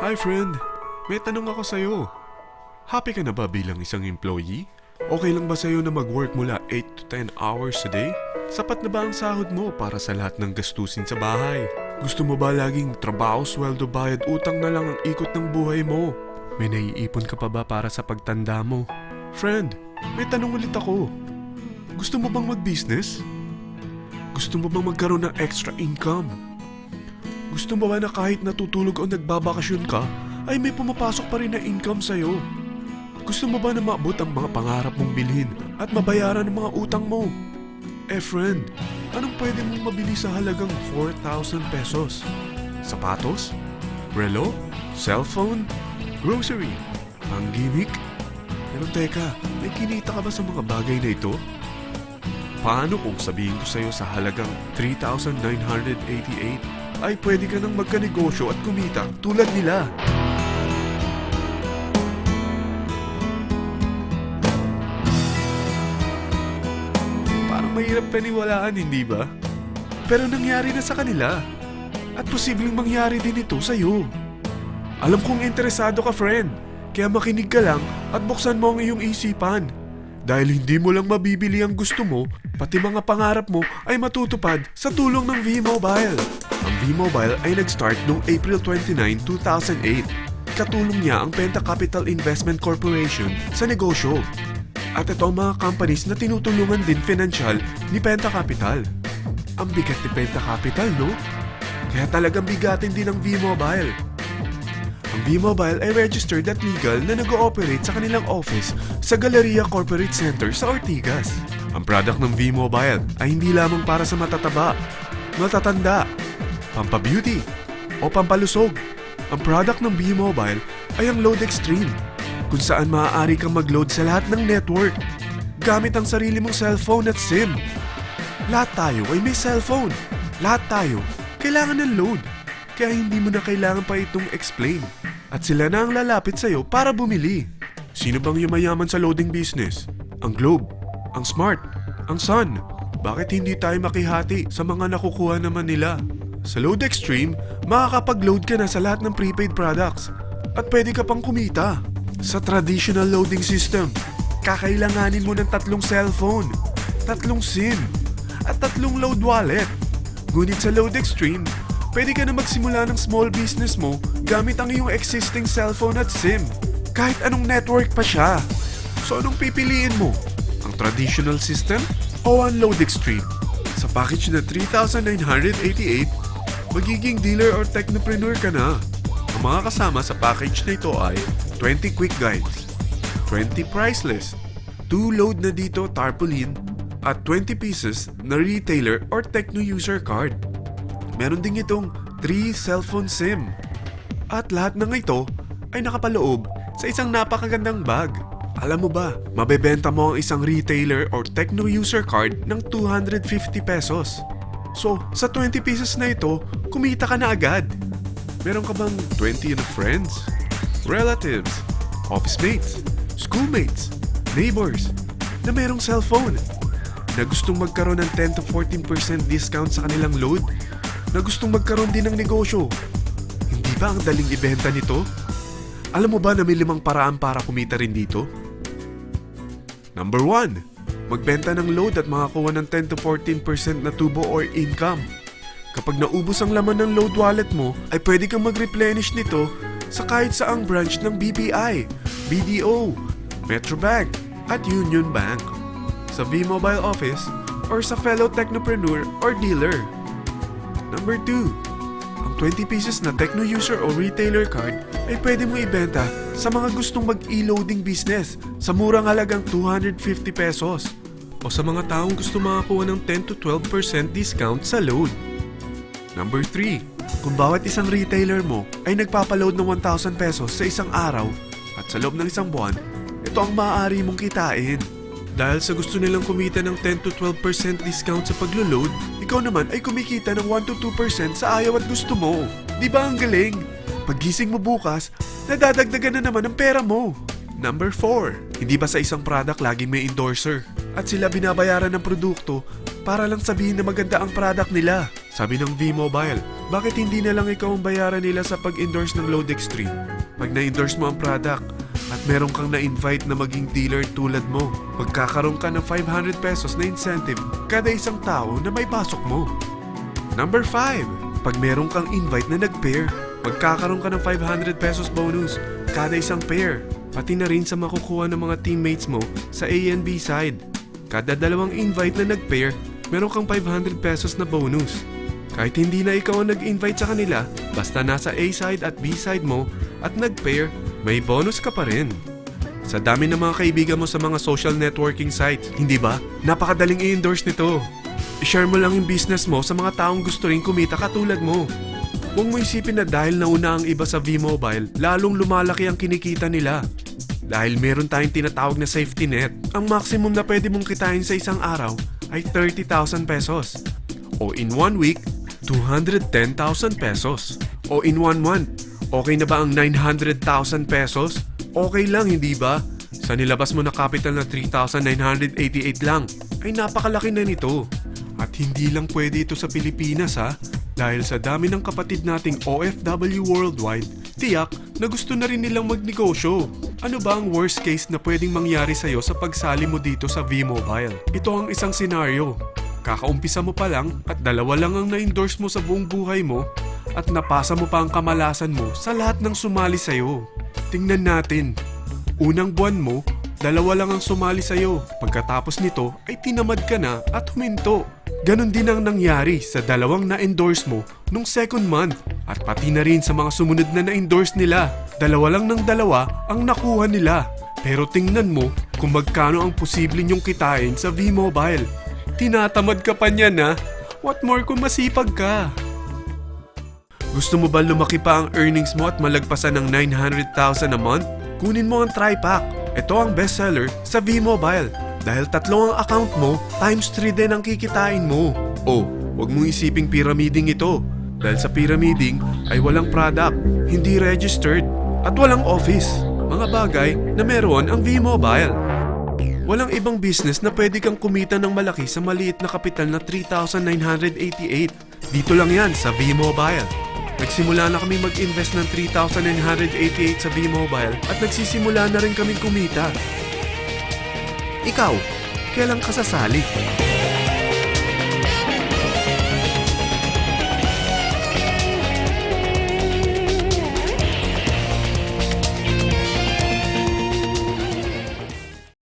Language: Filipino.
Hi friend, may tanong ako sa'yo. Happy ka na ba bilang isang employee? Okay lang ba sa'yo na mag-work mula 8 to 10 hours a day? Sapat na ba ang sahod mo para sa lahat ng gastusin sa bahay? Gusto mo ba laging trabaho, sweldo, bayad, utang na lang ang ikot ng buhay mo? May naiipon ka pa ba para sa pagtanda mo? Friend, may tanong ulit ako. Gusto mo bang mag-business? Gusto mo bang magkaroon ng extra income? Gusto mo ba na kahit natutulog o nagbabakasyon ka, ay may pumapasok pa rin na income sa'yo? Gusto mo ba na maabot ang mga pangarap mong bilhin at mabayaran ang mga utang mo? Friend, anong pwede mong mabili sa halagang 4,000 pesos? Sapatos? Relo? Cellphone? Grocery? Pang-gimmick? Pero teka, may kinita ka ba sa mga bagay na ito? Paano kung sabihin ko sa'yo sa halagang 3,988 ay pwede ka nang magkanegosyo at kumita tulad nila? Parang mahirap paniwalaan, hindi ba? Pero nangyari na sa kanila. At posibleng mangyari din ito sa'yo. Alam kong interesado ka, friend. Kaya makinig ka lang at buksan mo ang iyong isipan. Dahil hindi mo lang mabibili ang gusto mo, pati mga pangarap mo ay matutupad sa tulong ng V-Mobile. Ang V-Mobile ay nag-start noong April 29, 2008. Katulong niya ang Penta Capital Investment Corporation sa negosyo. At ito ang mga companies na tinutulungan din financial ni Penta Capital. Ang bigat ni Penta Capital, no? Kaya talagang bigatin din ang V-Mobile. Ang V-Mobile ay registered at legal na nag-ooperate sa kanilang office sa Galleria Corporate Center sa Ortigas. Ang product ng V-Mobile ay hindi lamang para sa matataba, matatanda, pampabeauty, o pampalusog. Ang product ng V-Mobile ay ang Load Extreme, kung saan maaari kang mag-load sa lahat ng network gamit ang sarili mong cellphone at SIM. Lahat tayo ay may cellphone. Lahat tayo kailangan ng load. Kaya hindi mo na kailangan pa itong explain. At sila na ang lalapit sa'yo para bumili. Sino bang yumayaman sa loading business? Ang Globe, ang Smart, ang Sun. Bakit hindi tayo makihati sa mga nakukuha naman nila? Sa Load Extreme, makakapag-load ka na sa lahat ng prepaid products. At pwede ka pang kumita. Sa traditional loading system, kakailanganin mo ng 3 cellphone, 3 SIM, at 3 load wallet. Ngunit sa Load Extreme, pwede ka na magsimula ng small business mo gamit ang iyong existing cellphone at SIM. Kahit anong network pa siya. So anong pipiliin mo? Ang traditional system o ang Load Extreme? Sa package na 3,988, magiging dealer or technopreneur ka na. Ang mga kasama sa package na ito ay 20 quick guides, 20 price list, 2 load na dito tarpaulin, at 20 pieces na retailer or techno user card. Meron din itong 3 cellphone SIM. At lahat ng ito ay nakapaloob sa isang napakagandang bag. Alam mo ba, mabebenta mo ang isang retailer or techno user card ng 250 pesos. So, sa 20 pieces na ito, kumita ka na agad. Meron ka bang 20 na friends, relatives, office mates, schoolmates, neighbors na merong cellphone? Na gustong magkaroon ng 10 to 14% discount sa kanilang load? Na gustong magkaroon din ng negosyo? Hindi ba ang daling ibenta nito? Alam mo ba na may 5 paraan para kumita rin dito? Number 1. Magbenta ng load at makakuha ng 10 to 14% na tubo or income. Kapag naubos ang laman ng load wallet mo, ay pwede kang mag-replenish nito sa kahit saang branch ng BPI, BDO, Metrobank, at Union Bank, sa V-Mobile office, or sa fellow technopreneur or dealer. Number 2. Ang 20 pieces na techno user o retailer card ay pwede mo ibenta sa mga gustong mag-e-loading business sa murang halagang 250 pesos o sa mga taong gusto makakuha ng 10 to 12% discount sa load. Number 3. Kung bawat isang retailer mo ay nagpapaload ng 1,000 pesos sa isang araw at sa loob ng isang buwan, ito ang maaari mong kitain. Dahil sa gusto nilang kumita ng 10 to 12% discount sa paglo-load, ikaw naman ay kumikita ng 1 to 2% sa ayaw at gusto mo. Di ba ang galing? Paggising mo bukas, nadadagdagan na naman ang pera mo. Number 4. Hindi ba sa isang product laging may endorser? At sila binabayaran ng produkto para lang sabihin na maganda ang product nila. Sabi ng V-Mobile, bakit hindi na lang ikaw ang bayaran nila sa pag-endorse ng Load Extreme? Pag na-endorse mo ang product at meron kang na-invite na maging dealer tulad mo, magkakaroon ka ng 500 pesos na incentive kada isang tao na may pasok mo. Number 5. Pag meron kang invite na nag-pair, magkakaroon ka ng 500 pesos bonus kada isang pair. Pati na rin sa makukuha ng mga teammates mo sa A and B side. Kada dalawang invite na nag-pair, meron kang 500 pesos na bonus. Kahit hindi na ikaw ang nag-invite sa kanila, basta nasa A side at B side mo at nag-pair, may bonus ka pa rin. Sa dami ng mga kaibigan mo sa mga social networking sites, hindi ba? Napakadaling i-endorse nito. I-share mo lang yung business mo sa mga taong gusto rin kumita katulad mo. Huwag mo isipin na dahil nauna ang iba sa V-Mobile, lalong lumalaki ang kinikita nila. Dahil meron tayong tinatawag na safety net, ang maximum na pwede mong kitain sa isang araw ay 30,000 pesos. O in 1 week, 210,000 pesos. O in 1 month, okay na ba ang 900,000 pesos? Okay lang, hindi ba? Sa nilabas mo na capital na 3,988 lang, ay napakalaki na nito. At hindi lang pwede ito sa Pilipinas ha, dahil sa dami ng kapatid nating OFW worldwide, tiyak na gusto na rin nilang magnegosyo. Ano ba ang worst case na pwedeng mangyari sa'yo sa pagsali mo dito sa V-Mobile? Ito ang isang senaryo. Kakaumpisa mo pa lang at 2 lang ang na-endorse mo sa buong buhay mo at napasa mo pa ang kamalasan mo sa lahat ng sumali sa'yo. Tingnan natin. Unang buwan mo, 2 lang ang sumali sa'yo. Pagkatapos nito ay tinamad ka na at huminto. Ganon din ang nangyari sa 2 na-endorse mo nung second month at pati na rin sa mga sumunod na na-endorse nila. 2 lang ng 2 ang nakuha nila. Pero tingnan mo kung magkano ang posible nyong kitain sa V-Mobile. Tinatamad ka pa niyan ha? What more kung masipag ka? Gusto mo ba lumaki pa ang earnings mo at malagpasan ng 900,000 a month? Kunin mo ang TriPack. Ito ang bestseller sa V-Mobile. Dahil 3 ang account mo, times 3 din ang kikitain mo. Oh, huwag mong isiping pyramiding ito. Dahil sa pyramiding ay walang product, hindi registered, at walang office. Mga bagay na meron ang V-Mobile. Walang ibang business na pwede kang kumita ng malaki sa maliit na kapital na 3,988. Dito lang yan sa V-Mobile. Nagsimula na kami mag-invest ng 3,988 sa V-Mobile at nagsisimula na rin kaming kumita. Ikaw, kailan ka sasali?